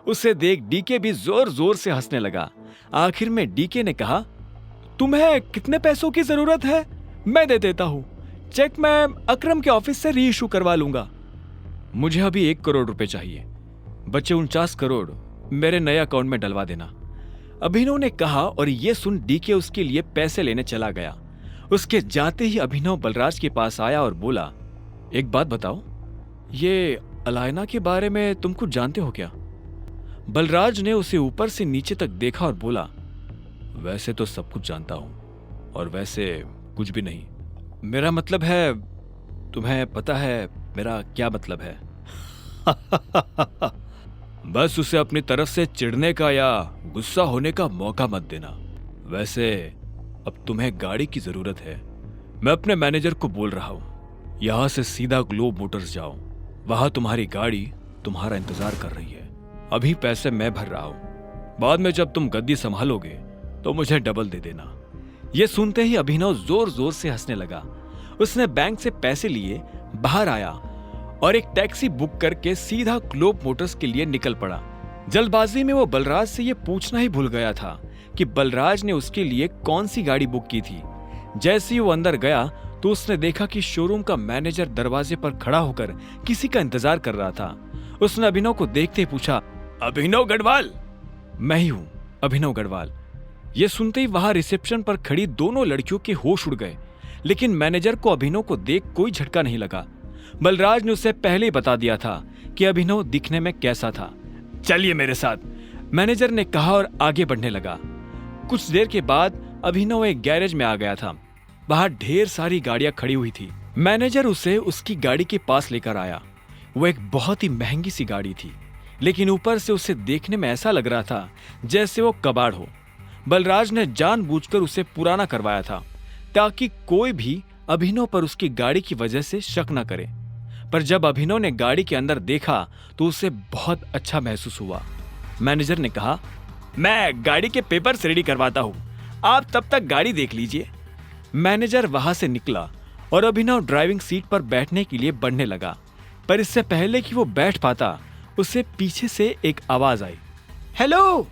उसे देख डीके भी जोर जोर से हंसने लगा। आखिर में डीके ने कहा, तुम्हें कितने पैसों की जरूरत है? मैं दे देता हूं। चेक मैं अकरम के ऑफिस से री इशू करवा लूंगा। मुझे अभी 1 करोड़ रुपए चाहिए। बचे 49 करोड़ मेरे नए अकाउंट में डलवा देना, अभिनव ने कहा। और ये सुन डीके उसके लिए पैसे लेने चला गया। उसके जाते ही अभिनव बलराज के पास आया और बोला, एक बात बताओ, ये अलायना के बारे में तुम कुछ जानते हो क्या? बलराज ने उसे ऊपर से नीचे तक देखा और बोला, वैसे तो सब कुछ जानता हूं, और वैसे कुछ भी नहीं। मेरा मतलब है, तुम्हें पता है मेरा क्या मतलब है? बस उसे अपनी तरफ से चिढ़ने का या गुस्सा होने का मौका मत देना। वैसे अब तुम्हें गाड़ी की जरूरत है। मैं अपने मैनेजर को बोल रहा हूं, यहां से सीधा ग्लोब मोटर्स जाओ। वहां तुम्हारी गाड़ी तुम्हारा इंतजार कर रही है। अभी पैसे मैं भर रहा हूं, बाद में जब तुम गद्दी संभालोगे तो मुझे डबल दे देना। यह सुनते ही अभिनव जोर जोर से हंसने लगा। उसने बैंक से पैसे लिए बाहर आया और एक टैक्सी बुक करके सीधा ग्लोब मोटर्स के लिए निकल पड़ा। जल्दबाजी में वो बलराज से यह पूछना ही भूल गया था कि बलराज ने उसके लिए कौन सी गाड़ी बुक की थी। जैसे ही वो अंदर गया तो उसने देखा कि शोरूम का मैनेजर दरवाजे पर खड़ा होकर किसी का इंतजार कर रहा था। उसने अभिनव को देखते ही पूछा, अभिनव गढ़वाल? मैं ही हूं, अभिनव गढ़वाल। यह सुनते ही वहां रिसेप्शन पर खड़ी दोनों लड़कियों के होश उड़ गए, लेकिन मैनेजर को अभिनव को देख कोई झटका नहीं लगा। बलराज ने उसे पहले ही बता दिया था कि अभिनव दिखने में कैसा था। चलिए मेरे साथ, मैनेजर ने कहा और आगे बढ़ने लगा। कुछ देर के बाद अभिनव एक गैरेज में आ गया था। बाहर ढेर सारी गाड़ियां खड़ी हुई थी। मैनेजर उसे उसकी गाड़ी के पास लेकर आया। वो एक बहुत ही महंगी सी गाड़ी थी, लेकिन ऊपर से उसे देखने में ऐसा लग रहा था जैसे वो कबाड़ हो। बलराज ने जानबूझकर उसे पुराना करवाया था ताकि कोई भी अभिनव पर उसकी गाड़ी की वजह से शक न करे। पर जब अभिनव ने गाड़ी के अंदर देखा तो उसे बहुत अच्छा महसूस हुआ। मैनेजर ने कहा, मैं गाड़ी के पेपर्स रेडी करवाता हूं, आप तब तक गाड़ी देख लीजिए। मैनेजर वहां से निकला और अभिनव ड्राइविंग सीट पर बैठने के लिए बढ़ने लगा, पर इससे पहले कि वो बैठ पाता उसे पीछे से एक आवाज आई, हेलो।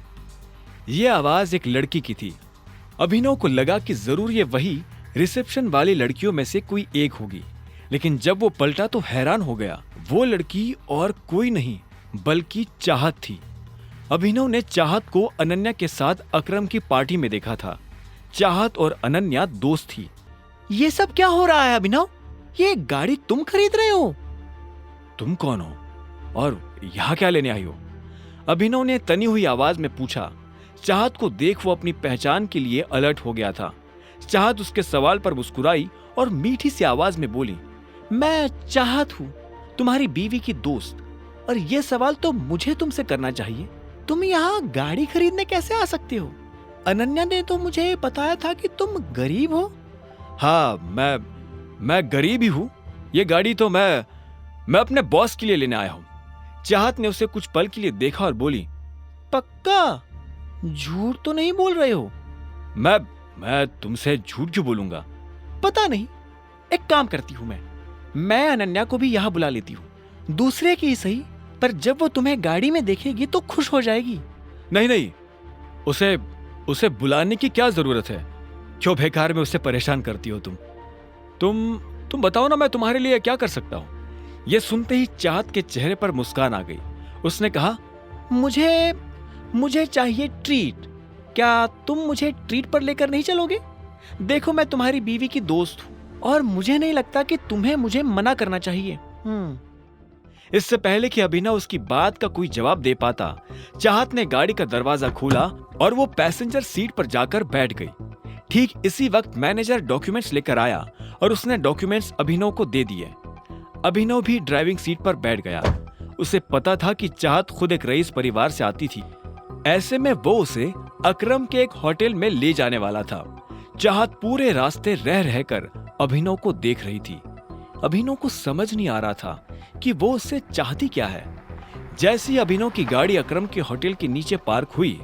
यह आवाज एक लड़की की थी। अभिनव को लगा कि जरूर ये वही रिसेप्शन वाली लड़कियों में से कोई एक होगी, लेकिन जब वो पलटा तो हैरान हो गया। वो लड़की और कोई नहीं बल्कि चाहत थी। अभिनव ने चाहत को अनन्या के साथ अकरम की पार्टी में देखा था। चाहत और अनन्या दोस्त थी। ये सब क्या हो रहा है अभिनव? ये गाड़ी तुम खरीद रहे हो? तुम कौन हो और यहां क्या लेने आई हो? अभिनव ने तनी हुई आवाज में पूछा। चाहत को देख वो अपनी पहचान के लिए अलर्ट हो गया था। चाहत उसके सवाल पर मुस्कुराई और मीठी सी आवाज में बोली, मैं चाहत हूं, तुम्हारी बीवी की दोस्त, और ये सवाल तो मुझे तुमसे करना चाहिए। तुम यहाँ गाड़ी खरीदने कैसे आ सकते हो? अनन्या ने तो मुझे बताया था कि तुम गरीब हो। हाँ, मैं गरीब ही हूँ। ये गाड़ी तो मैं अपने बॉस के लिए लेने आया हूँ। चाहत ने उसे कुछ पल के लिए देखा और बोली, पक्का? झूठ तो नहीं बोल रहे हो? मैं तुमसे झूठ क्यों बोलूंगा? पता नहीं, एक काम करती हूँ, मैं अनन्या को भी यहाँ बुला लेती हूँ, दूसरे की सही, पर जब वो तुम्हें गाड़ी में देखेगी तो खुश हो जाएगी। नहीं, उसे बुलाने की क्या जरूरत है? क्यों बेकार में उसे परेशान करती हो तुम बताओ ना, मैं तुम्हारे लिए क्या कर सकता हूँ? यह सुनते ही चाहत के चेहरे पर मुस्कान आ गई। उसने कहा, मुझे चाहिए ट्रीट। क्या तुम मुझे ट्रीट पर लेकर नहीं चलोगे? देखो, मैं तुम्हारी बीवी की दोस्त हूं और मुझे नहीं लगता कि तुम्हें मुझे मना करना चाहिए। इससे पहले कि अभिनव उसकी बात का कोई जवाब दे पाता, चाहत ने गाड़ी का दरवाजा खोला और वो पैसेंजर सीट पर जाकर बैठ गई। ठीक इसी वक्त मैनेजर डॉक्यूमेंट्स लेकर आया और उसने डॉक्यूमेंट्स अभिनव को दे दिए। अभिनव भी ड्राइविंग सीट पर बैठ गया। उसे पता था कि चाहत खुद एक रईस परिवार से आती थी, ऐसे में वो उसे अकरम के एक होटल में ले जाने वाला था। चाहत पूरे रास्ते रह रहकर अभिनव को देख रही थी। अभिनव को समझ नहीं आ रहा था कि वो उससे चाहती क्या है। जैसे ही अभिनव की गाड़ी अकरम के होटल के नीचे पार्क हुई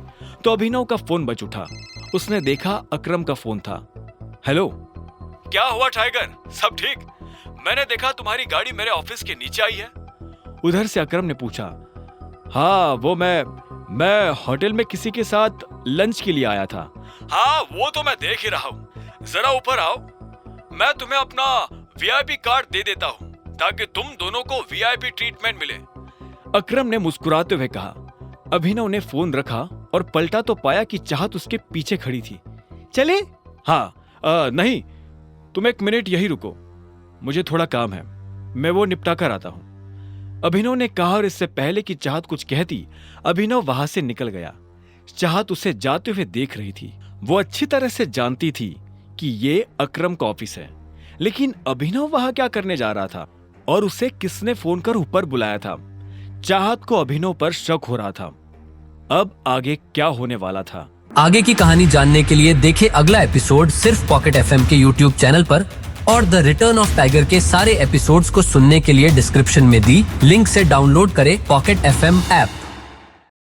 तो अभिनव का फोन बज उठा। उसने देखा अकरम का फोन था। हेलो, क्या हुआ टाइगर, सब ठीक? मैंने देखा तुम्हारी गाड़ी मेरे ऑफिस के नीचे आई है। उधर से अकरम ने पूछा। हाँ वो मैं होटल में किसी के साथ लंच के लिए आया था। हाँ वो तो मैं देख ही रहा हूँ। जरा ऊपर आओ, मैं तुम्हें अपना वीआईपी कार्ड दे देता हूँ ताकि तुम दोनों को वीआईपी ट्रीटमेंट मिले। अकरम ने मुस्कुराते हुए कहा। अभिनव ने फोन रखा और पलटा तो पाया कि चाहत उसके पीछे खड़ी थी। चले? हाँ नहीं, तुम एक मिनट यही रुको, मुझे थोड़ा काम है, मैं वो निपटा कर आता हूं, अभिनव ने कहा। और इससे पहले कि चाहत कुछ कहती, अभिनव वहां से निकल गया। चाहत उसे जाते हुए देख रही थी। वो अच्छी तरह से जानती थी कि ये अकरम का ऑफिस है, लेकिन अभिनव वहां क्या करने जा रहा था और उसे किसने फोन कर ऊपर बुलाया था। चाहत को अभिनव पर शक हो रहा था। अब आगे क्या होने वाला था? आगे की कहानी जानने के लिए देखें अगला एपिसोड सिर्फ पॉकेट एफएम के यूट्यूब चैनल पर, और द रिटर्न ऑफ टाइगर के सारे एपिसोड्स को सुनने के लिए डिस्क्रिप्शन में दी लिंक से डाउनलोड करें पॉकेट एफएम ऐप।